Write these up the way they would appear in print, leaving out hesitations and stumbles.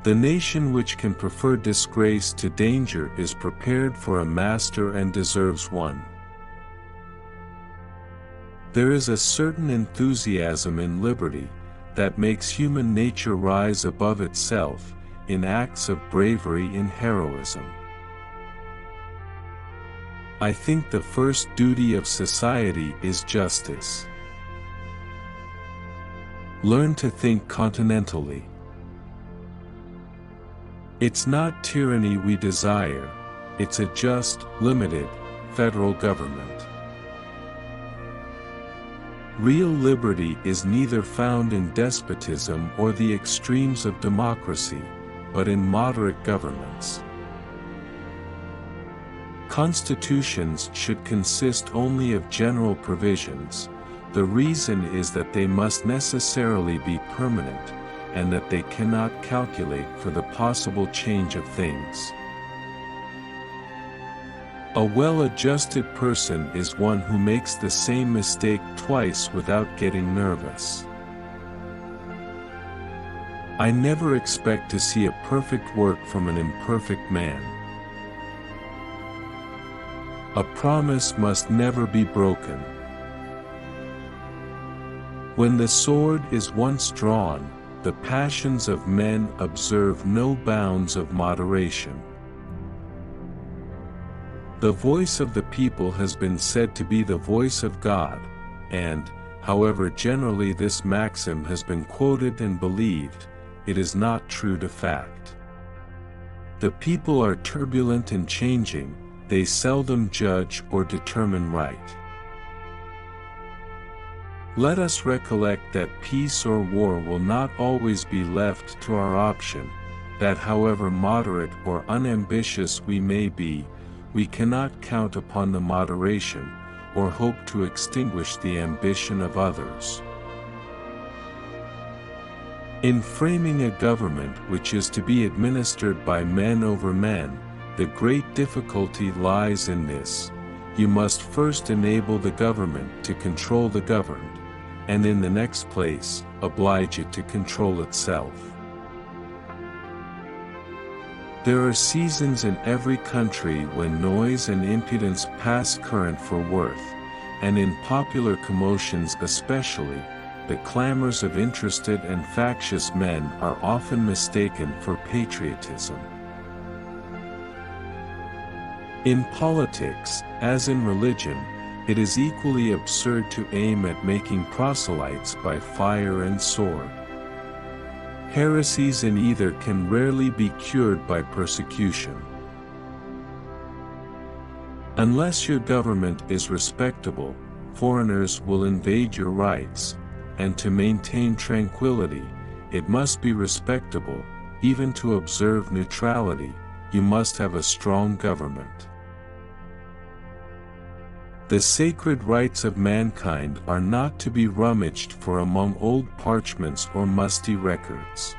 The nation which can prefer disgrace to danger is prepared for a master and deserves one. There is a certain enthusiasm in liberty that makes human nature rise above itself, in acts of bravery and heroism. I think the first duty of society is justice. Learn to think continentally. It's not tyranny we desire, it's a just, limited, federal government. Real liberty is neither found in despotism or the extremes of democracy, but in moderate governments. Constitutions should consist only of general provisions. The reason is that they must necessarily be permanent, and that they cannot calculate for the possible change of things. A well-adjusted person is one who makes the same mistake twice without getting nervous. I never expect to see a perfect work from an imperfect man. A promise must never be broken. When the sword is once drawn, the passions of men observe no bounds of moderation. The voice of the people has been said to be the voice of God, and, however generally this maxim has been quoted and believed, it is not true to fact. The people are turbulent and changing, they seldom judge or determine right. Let us recollect that peace or war will not always be left to our option, that however moderate or unambitious we may be, we cannot count upon the moderation, or hope to extinguish the ambition of others. In framing a government which is to be administered by men over men, the great difficulty lies in this: you must first enable the government to control the governed, and in the next place, oblige it to control itself. There are seasons in every country when noise and impudence pass current for worth, and in popular commotions especially, the clamors of interested and factious men are often mistaken for patriotism. In politics, as in religion, it is equally absurd to aim at making proselytes by fire and sword. Heresies in either can rarely be cured by persecution. Unless your government is respectable, foreigners will invade your rights, and to maintain tranquility, it must be respectable. Even to observe neutrality, you must have a strong government. The sacred rights of mankind are not to be rummaged for among old parchments or musty records.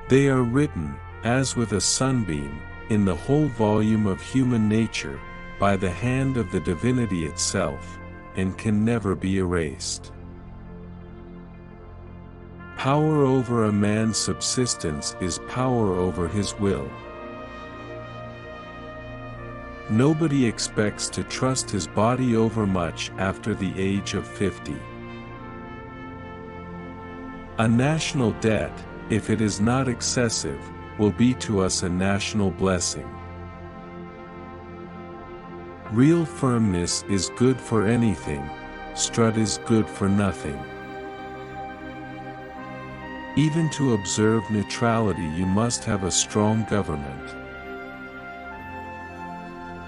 They are written, as with a sunbeam, in the whole volume of human nature, by the hand of the divinity itself, and can never be erased. Power over a man's subsistence is power over his will. Nobody expects to trust his body overmuch after the age of 50. A national debt, if it is not excessive, will be to us a national blessing. Real firmness is good for anything, strut is good for nothing. Even to observe neutrality you must have a strong government.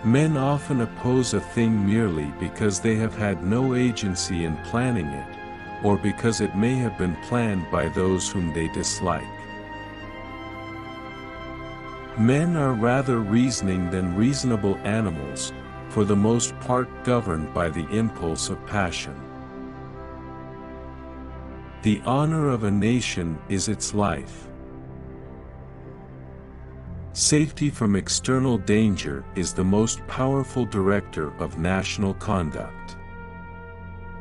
Men often oppose a thing merely because they have had no agency in planning it, or because it may have been planned by those whom they dislike. Men are rather reasoning than reasonable animals, for the most part governed by the impulse of passion. The honor of a nation is its life. Safety from external danger is the most powerful director of national conduct.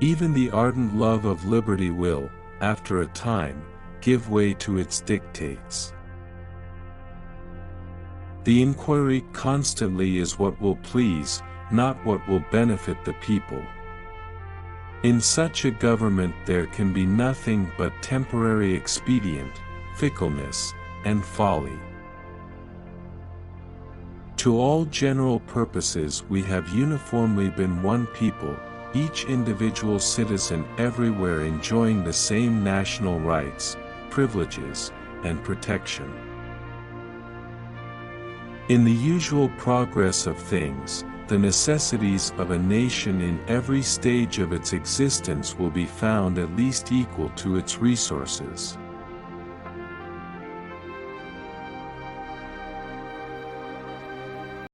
Even the ardent love of liberty will, after a time, give way to its dictates. The inquiry constantly is what will please, not what will benefit the people. In such a government there can be nothing but temporary expedient, fickleness, and folly. To all general purposes we have uniformly been one people, each individual citizen everywhere enjoying the same national rights, privileges, and protection. In the usual progress of things, the necessities of a nation in every stage of its existence will be found at least equal to its resources.